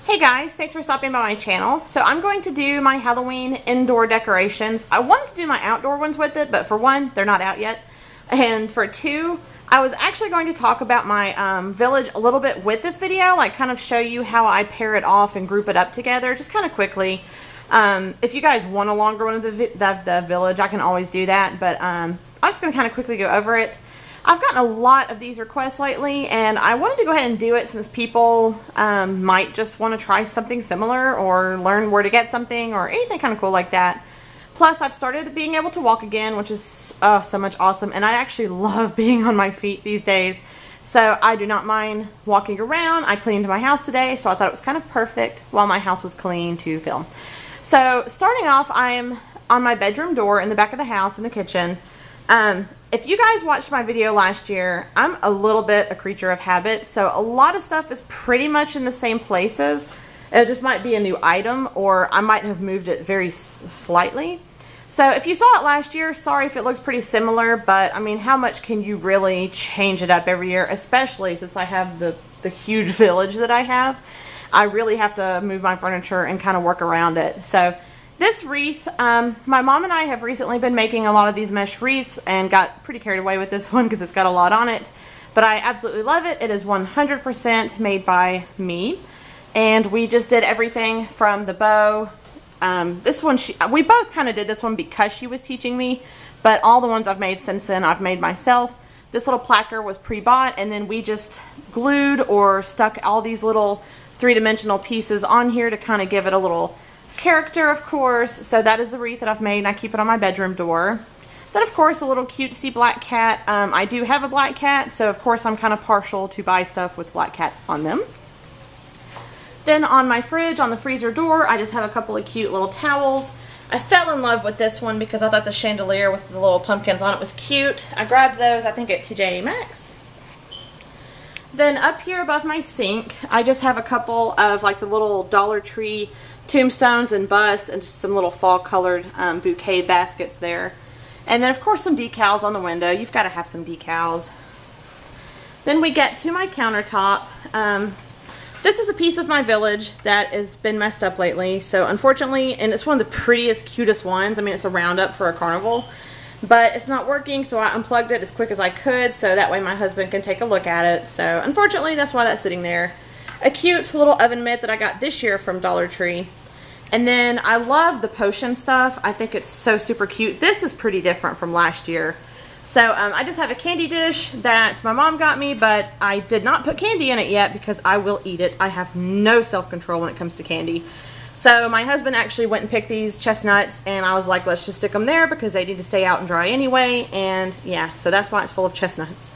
Hey guys, thanks for stopping by my channel. So I'm going to do my Halloween indoor decorations. I wanted to do my outdoor ones with it, but for one, they're not out yet. And for two, I was actually going to talk about my village a little bit with this video, like kind of show you how I pair it off and group it up together, just kind of quickly. If you guys want a longer one of the village, I can always do that, but I'm just going to kind of quickly go over it. I've gotten a lot of these requests lately, and I wanted to go ahead and do it since people might just want to try something similar or learn where to get something or anything kind of cool like that. Plus, I've started being able to walk again, which is so much awesome, and I actually love being on my feet these days. So I do not mind walking around. I cleaned my house today, so I thought it was kind of perfect while my house was clean to film. So starting off, I'm on my bedroom door in the back of the house in the kitchen. If you guys watched my video last year, I'm a little bit a creature of habit, so a lot of stuff is pretty much in the same places. It just might be a new item, or I might have moved it very slightly. So if you saw it last year, sorry if it looks pretty similar, but I mean, how much can you really change it up every year, especially since I have the huge village that I have. I really have to move my furniture and kind of work around it. So this wreath, my mom and I have recently been making a lot of these mesh wreaths and got pretty carried away with this one because it's got a lot on it. But I absolutely love it. It is 100% made by me. And we just did everything from the bow. This one, we both kind of did this one because she was teaching me. But all the ones I've made since then, I've made myself. This little placard was pre-bought, and then we just glued or stuck all these little three-dimensional pieces on here to kind of give it a little character, of course. So that is the wreath that I've made, and I keep it on my bedroom door. Then, of course, a little cutesy black cat. I do have a black cat, so of course I'm kind of partial to buy stuff with black cats on them. Then on my fridge, on the freezer door, I just have a couple of cute little towels. I fell in love with this one because I thought the chandelier with the little pumpkins on it was cute. I grabbed those, I think, at TJ Maxx. Then up here above my sink, I just have a couple of like the little Dollar Tree tombstones and busts and just some little fall colored bouquet baskets there. And then of course some decals on the window. You've got to have some decals. Then we get to my countertop. This is a piece of my village that has been messed up lately. So unfortunately, and it's one of the prettiest, cutest ones. I mean, it's a roundup for a carnival. But it's not working, so I unplugged it as quick as I could so that way my husband can take a look at it. So unfortunately, that's why that's sitting there. A cute little oven mitt that I got this year from Dollar Tree. And then I love the potion stuff. I think it's so super cute. This is pretty different from last year. So I just have a candy dish that my mom got me, but I did not put candy in it yet because I will eat it. I have no self-control when it comes to candy. So my husband actually went and picked these chestnuts, and I was like, let's just stick them there because they need to stay out and dry anyway. And yeah, so that's why it's full of chestnuts.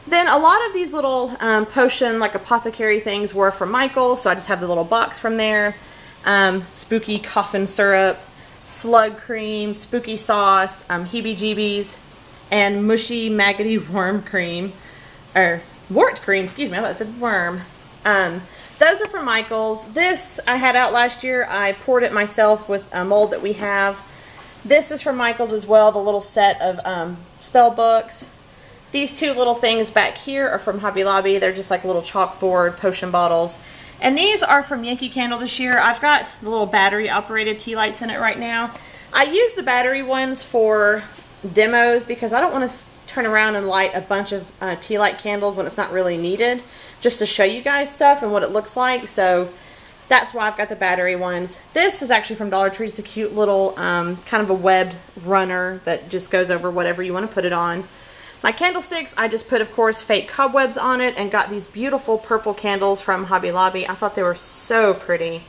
Then a lot of these little potion, like apothecary things were from Michael, so I just have the little box from there. Spooky coffin syrup, slug cream, spooky sauce, heebie-jeebies, and mushy maggoty worm cream, or wart cream, excuse me, I thought it said worm. Those are from Michael's. This I had out last year. I poured it myself with a mold that we have. This is from Michael's as well, the little set of spell books. These two little things back here are from Hobby Lobby. They're just like little chalkboard potion bottles. And these are from Yankee Candle this year. I've got the little battery operated tea lights in it right now. I use the battery ones for demos because I don't want to turn around and light a bunch of tea light candles when it's not really needed, just to show you guys stuff and what it looks like. So that's why I've got the battery ones. This is actually from Dollar Tree. It's a cute little kind of a webbed runner that just goes over whatever you want to put it on. My candlesticks, I just put, of course, fake cobwebs on it and got these beautiful purple candles from Hobby Lobby. I thought they were so pretty.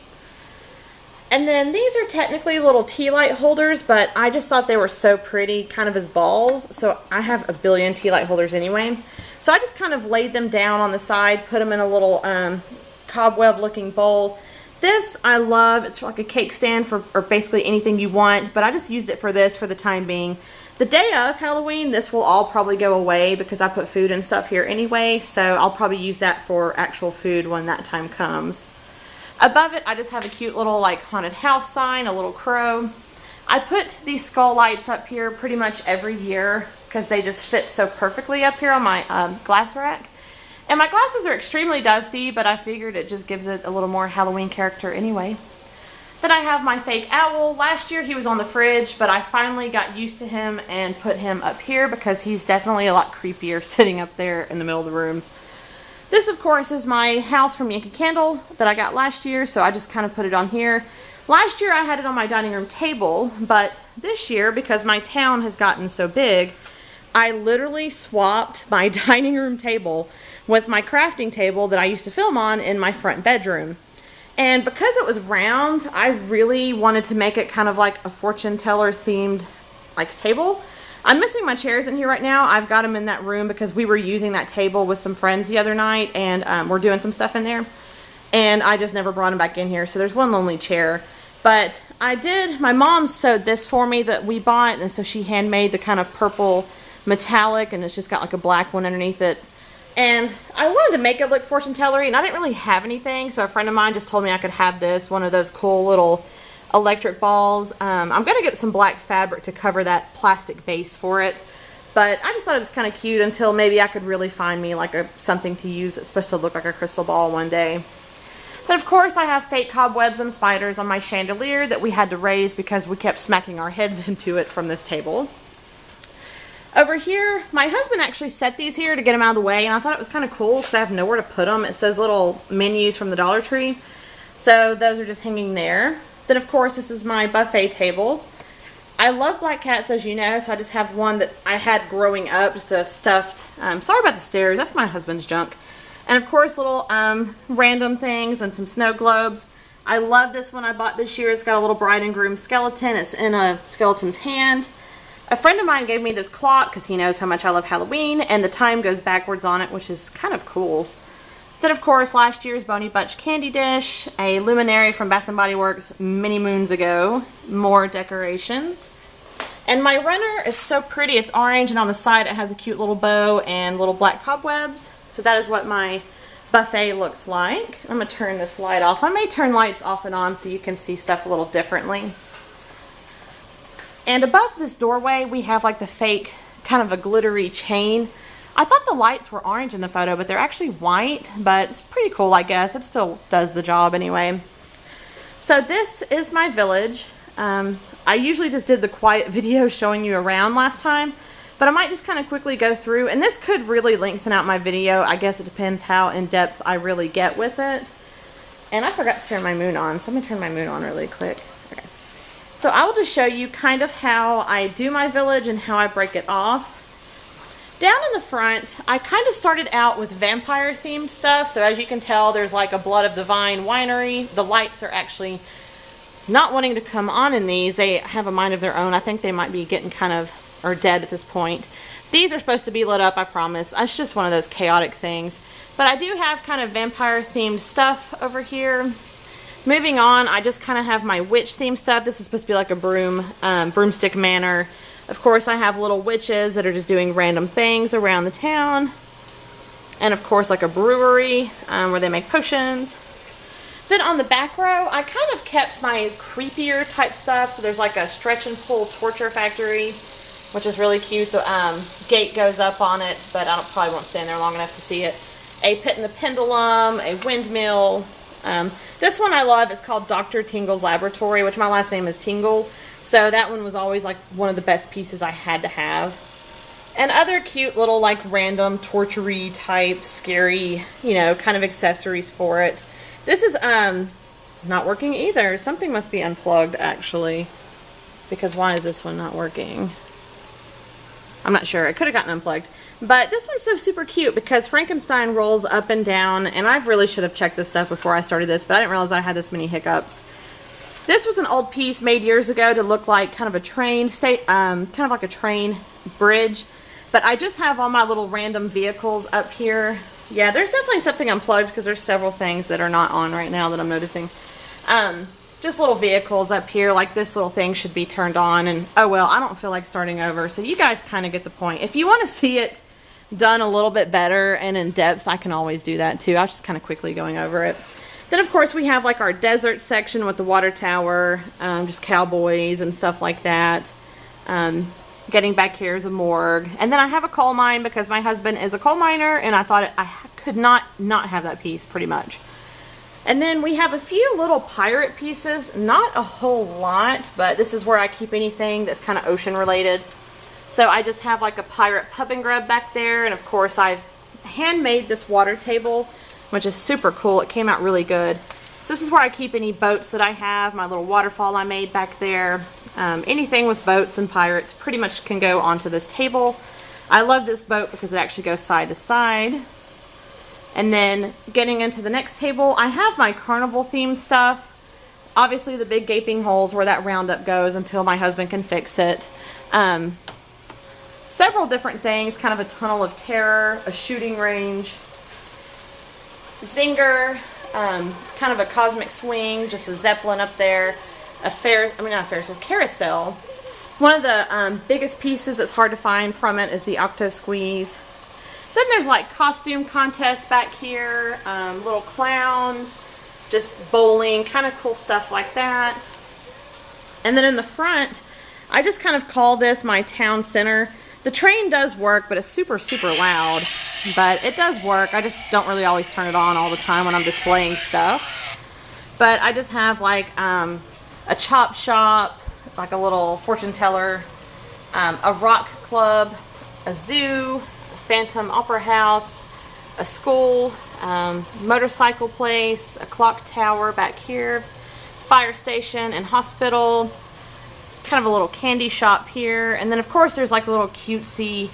And then these are technically little tea light holders, but I just thought they were so pretty, kind of as balls. So I have a billion tea light holders anyway. So I just kind of laid them down on the side, put them in a little cobweb looking bowl. This I love. It's like a cake stand for or basically anything you want, but I just used it for this for the time being. The day of Halloween, this will all probably go away because I put food and stuff here anyway, so I'll probably use that for actual food when that time comes. Above it, I just have a cute little like haunted house sign, a little crow. I put these skull lights up here pretty much every year because they just fit so perfectly up here on my glass rack. And my glasses are extremely dusty, but I figured it just gives it a little more Halloween character anyway. Then I have my fake owl. Last year he was on the fridge, but I finally got used to him and put him up here because he's definitely a lot creepier sitting up there in the middle of the room. This, of course, is my house from Yankee Candle that I got last year, so I just kind of put it on here. Last year I had it on my dining room table, but this year, because my town has gotten so big, I literally swapped my dining room table with my crafting table that I used to film on in my front bedroom. And because it was round, I really wanted to make it kind of like a fortune teller themed like table. I'm missing my chairs in here right now. I've got them in that room because we were using that table with some friends the other night, and we're doing some stuff in there. And I just never brought them back in here, so there's one lonely chair. But my mom sewed this for me that we bought, and so she handmade the kind of purple metallic, and it's just got like a black one underneath it. And I wanted to make it look fortune tellery, and I didn't really have anything, so a friend of mine just told me I could have this, one of those cool little electric balls. I'm going to get some black fabric to cover that plastic base for it, but I just thought it was kind of cute until maybe I could really find me like something to use that's supposed to look like a crystal ball one day. But of course I have fake cobwebs and spiders on my chandelier that we had to raise because we kept smacking our heads into it from this table. Over here, my husband actually set these here to get them out of the way, and I thought it was kind of cool because I have nowhere to put them. It's those little menus from the Dollar Tree, so those are just hanging there. Then of course this is my buffet table. I love black cats, as you know, so I just have one that I had growing up, just a stuffed, sorry about the stairs, that's my husband's junk. And of course little random things and some snow globes. I love this one I bought this year. It's got a little bride and groom skeleton. It's in a skeleton's hand. A friend of mine gave me this clock because he knows how much I love Halloween, and the time goes backwards on it, which is kind of cool. Then, of course, last year's Boney Bunch candy dish, a luminary from Bath & Body Works many moons ago, more decorations. And my runner is so pretty. It's orange, and on the side it has a cute little bow and little black cobwebs. So that is what my buffet looks like. I'm going to turn this light off. I may turn lights off and on so you can see stuff a little differently. And above this doorway, we have like the fake kind of a glittery chain. I thought the lights were orange in the photo, but they're actually white, but it's pretty cool, I guess. It still does the job anyway. So this is my village. I usually just did the quiet video showing you around last time, but I might just kind of quickly go through, and this could really lengthen out my video. I guess it depends how in depth I really get with it. And I forgot to turn my moon on, so I'm gonna turn my moon on really quick. So I will just show you kind of how I do my village and how I break it off. Down in the front, I kind of started out with vampire themed stuff. So as you can tell, there's like a Blood of the Vine winery. The lights are actually not wanting to come on in these. They have a mind of their own. I think they might be getting kind of, or dead at this point. These are supposed to be lit up, I promise. It's just one of those chaotic things. But I do have kind of vampire themed stuff over here. Moving on, I just kind of have my witch themed stuff. This is supposed to be like a broomstick manor. Of course, I have little witches that are just doing random things around the town. And of course, like a brewery where they make potions. Then on the back row, I kind of kept my creepier type stuff. So there's like a stretch and pull torture factory, which is really cute. The gate goes up on it, but I probably won't stand there long enough to see it. A pit in the pendulum, a windmill. This one I love. It's called Dr. Tingle's Laboratory, which my last name is Tingle. So that one was always like one of the best pieces I had to have. And other cute little like random torture-y type, scary, you know, kind of accessories for it. This is not working either. Something must be unplugged actually. Because why is this one not working? I'm not sure. It could have gotten unplugged. But this one's so super cute because Frankenstein rolls up and down, and I really should have checked this stuff before I started this, but I didn't realize I had this many hiccups. This was an old piece made years ago to look like kind of a train kind of like a train bridge, but I just have all my little random vehicles up here. Yeah, there's definitely something unplugged because there's several things that are not on right now that I'm noticing. Just little vehicles up here, like this little thing should be turned on, and oh well, I don't feel like starting over, so you guys kind of get the point. If you want to see it done a little bit better and in depth, I can always do that too. I was just kind of quickly going over it. Then of course we have like our desert section with the water tower, just cowboys and stuff like that. Getting back here is a morgue. And then I have a coal mine because my husband is a coal miner, and I thought I could not have that piece pretty much. And then we have a few little pirate pieces, not a whole lot, but this is where I keep anything that's kind of ocean related. So I just have like a pirate pub and grub back there, and of course I've handmade this water table, which is super cool. It came out really good. So this is where I keep any boats that I have, my little waterfall I made back there. Anything with boats and pirates pretty much can go onto this table. I love this boat because it actually goes side to side. And then getting into the next table, I have my carnival themed stuff. Obviously the big gaping holes where that roundup goes until my husband can fix it. Several different things, kind of a tunnel of terror, a shooting range, zinger, kind of a cosmic swing, just a zeppelin up there, carousel. One of the biggest pieces that's hard to find from it is the octo squeeze. Then there's like costume contests back here, little clowns, just bowling, kind of cool stuff like that. And then in the front, I just kind of call this my town center. The train does work, but it's super, super loud. But it does work. I just don't really always turn it on all the time when I'm displaying stuff. But I just have like a chop shop, like a little fortune teller, a rock club, a zoo, Phantom Opera House, a school, motorcycle place, a clock tower back here, fire station and hospital, kind of a little candy shop here, and then of course there's like little cutesy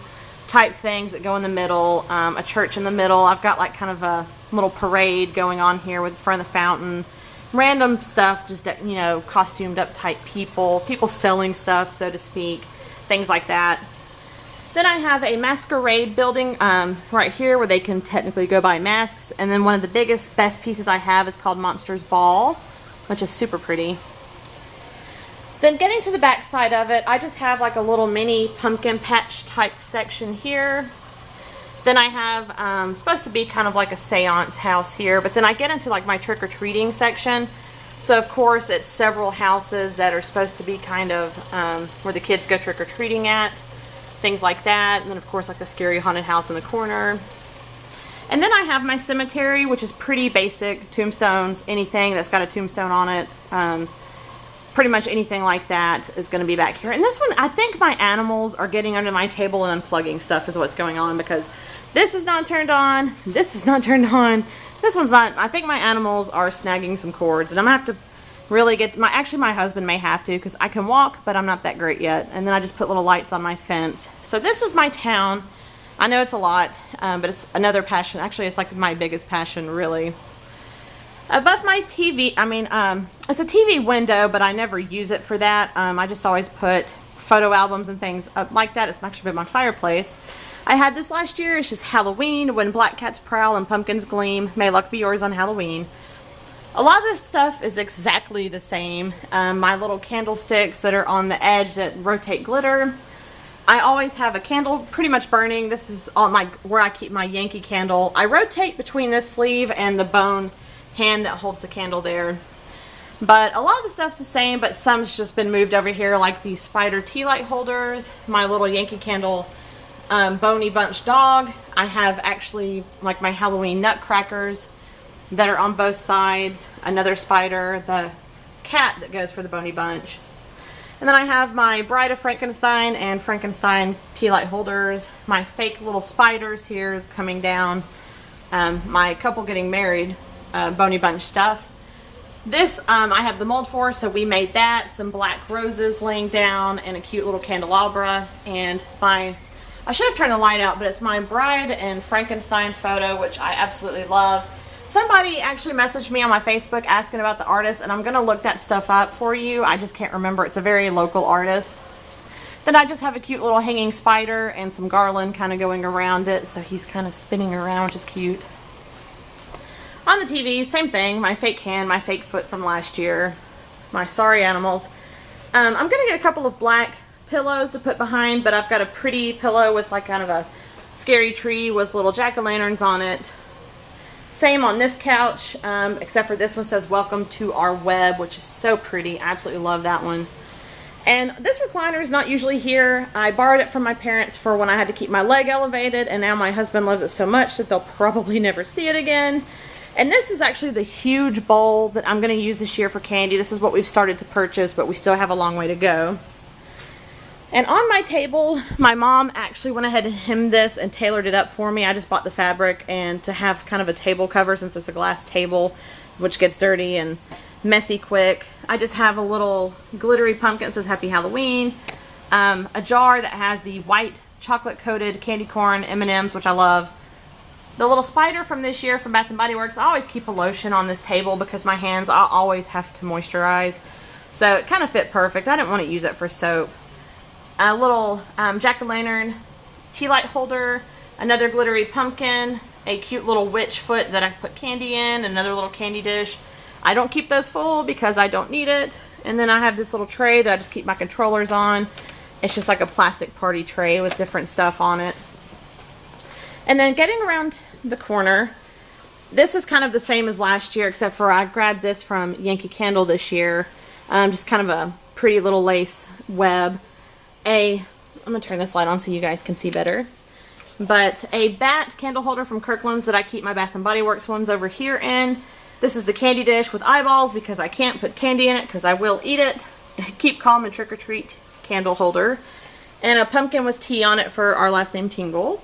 type things that go in the middle, a church in the middle. I've got like kind of a little parade going on here with in front of the fountain, random stuff, just, you know, costumed up type people selling stuff, so to speak, things like that. Then I have a masquerade building right here where they can technically go buy masks. And then one of the best pieces I have is called Monsters Ball, which is super pretty. Then getting to the back side of it, I just have like a little mini pumpkin patch type section here. Then I have supposed to be kind of like a seance house here, but then I get into like my trick-or-treating section. So of course it's several houses that are supposed to be kind of where the kids go trick-or-treating at. Things like that, and then of course like the scary haunted house in the corner. And then I have my cemetery, which is pretty basic, tombstones, anything that's got a tombstone on it, pretty much anything like that is going to be back here. And this one, I think my animals are getting under my table and unplugging stuff is what's going on, because this is not turned on, this is not turned on, this one's not. I think my animals are snagging some cords, and I'm gonna have to really get actually my husband may have to, because I can walk but I'm not that great yet. And then I just put little lights on my fence. So this is my town. I know it's a lot, but it's another passion. Actually, it's like my biggest passion, really. Above my TV, it's a TV window, but I never use it for that. I just always put photo albums and things up like that. It's actually been my fireplace. I had this last year. It's just Halloween, when black cats prowl and pumpkins gleam. May luck be yours on Halloween. A lot of this stuff is exactly the same. My little candlesticks that are on the edge that rotate glitter. I always have a candle pretty much burning. This is on where I keep my Yankee candle. I rotate between this sleeve and the bone hand that holds the candle there. But a lot of the stuff's the same, but some's just been moved over here, like these spider tea light holders, my little Yankee candle bony bunch dog. I have actually like my Halloween nutcrackers that are on both sides, another spider, the cat that goes for the Boney Bunch. And then I have my Bride of Frankenstein and Frankenstein tea light holders, my fake little spiders here is coming down, my couple getting married Boney Bunch stuff. This I have the mold for, so we made that, some black roses laying down, and a cute little candelabra, and I should have turned the light out, but it's my Bride and Frankenstein photo, which I absolutely love. Somebody actually messaged me on my Facebook asking about the artist, and I'm going to look that stuff up for you. I just can't remember. It's a very local artist. Then I just have a cute little hanging spider and some garland kind of going around it, so he's kind of spinning around, which is cute. On the TV, same thing. My fake hand, my fake foot from last year, my sorry animals. I'm going to get a couple of black pillows to put behind, but I've got a pretty pillow with like kind of a scary tree with little jack-o'-lanterns on it. Same on this couch, except for this one says welcome to our web, which is so pretty. I absolutely love that one. And this recliner is not usually here. I borrowed it from my parents for when I had to keep my leg elevated, and now my husband loves it so much that they'll probably never see it again. And this is actually the huge bowl that I'm going to use this year for candy. This is what we've started to purchase, but we still have a long way to go. And on my table, my mom actually went ahead and hemmed this and tailored it up for me. I just bought the fabric, and to have kind of a table cover, since it's a glass table, which gets dirty and messy quick, I just have a little glittery pumpkin that says Happy Halloween, a jar that has the white chocolate coated candy corn M&Ms, which I love, the little spider from this year from Bath & Body Works. I always keep a lotion on this table because my hands, I always have to moisturize, so it kind of fit perfect. I didn't want to use it for soap. A little jack-o'-lantern tea light holder, another glittery pumpkin, a cute little witch foot that I put candy in, another little candy dish. I don't keep those full because I don't need it. And then I have this little tray that I just keep my controllers on. It's just like a plastic party tray with different stuff on it. And then getting around the corner, this is kind of the same as last year, except for I grabbed this from Yankee Candle this year. Just kind of a pretty little lace web. I'm going to turn this light on so you guys can see better. But a bat candle holder from Kirkland's that I keep my Bath & Body Works ones over here in. This is the candy dish with eyeballs because I can't put candy in it because I will eat it. Keep calm and trick or treat candle holder. And a pumpkin with tea on it for our last name Tingle.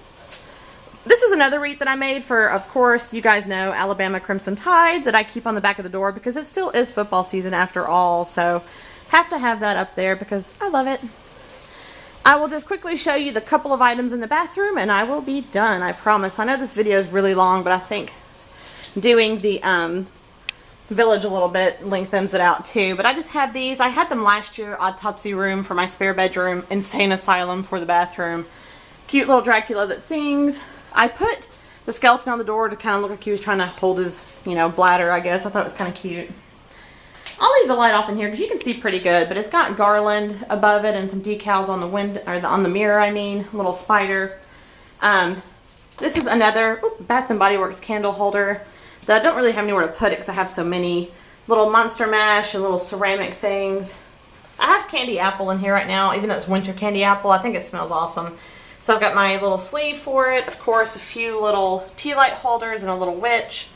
This is another wreath that I made for, of course, you guys know, Alabama Crimson Tide, that I keep on the back of the door because it still is football season after all. So have to have that up there because I love it. I will just quickly show you the couple of items in the bathroom and I will be done, I promise. I know this video is really long, but I think doing the village a little bit lengthens it out too. But I just had these. I had them last year, autopsy room for my spare bedroom, insane asylum for the bathroom. Cute little Dracula that sings. I put the skeleton on the door to kind of look like he was trying to hold his, bladder, I guess. I thought it was kind of cute. I'll leave the light off in here because you can see pretty good, but it's got garland above it and some decals on the window, or on the mirror, I mean, a little spider. This is another Bath & Body Works candle holder that I don't really have anywhere to put it because I have so many little Monster Mash and little ceramic things. I have candy apple in here right now, even though it's winter candy apple. I think it smells awesome. So I've got my little sleeve for it. Of course, a few little tea light holders and a little witch.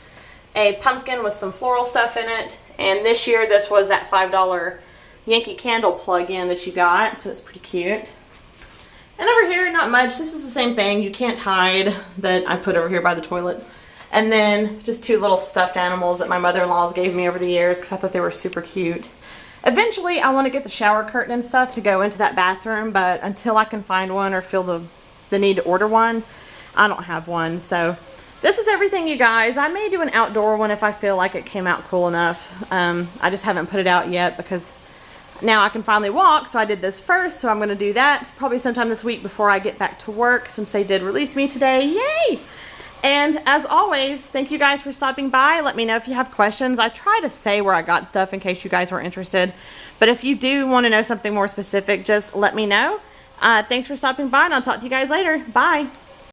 A pumpkin with some floral stuff in it. And this year, this was that $5 Yankee Candle plug-in that you got, so it's pretty cute. And over here, not much. This is the same thing, You Can't Hide, that I put over here by the toilet. And then just two little stuffed animals that my mother-in-laws gave me over the years because I thought they were super cute. Eventually, I want to get the shower curtain and stuff to go into that bathroom, but until I can find one or feel the need to order one, I don't have one. So this is everything, you guys. I may do an outdoor one if I feel like it came out cool enough. I just haven't put it out yet because now I can finally walk, so I did this first, so I'm going to do that probably sometime this week before I get back to work since they did release me today. Yay! And as always, thank you guys for stopping by. Let me know if you have questions. I try to say where I got stuff in case you guys were interested. But if you do want to know something more specific, just let me know. Thanks for stopping by, and I'll talk to you guys later. Bye.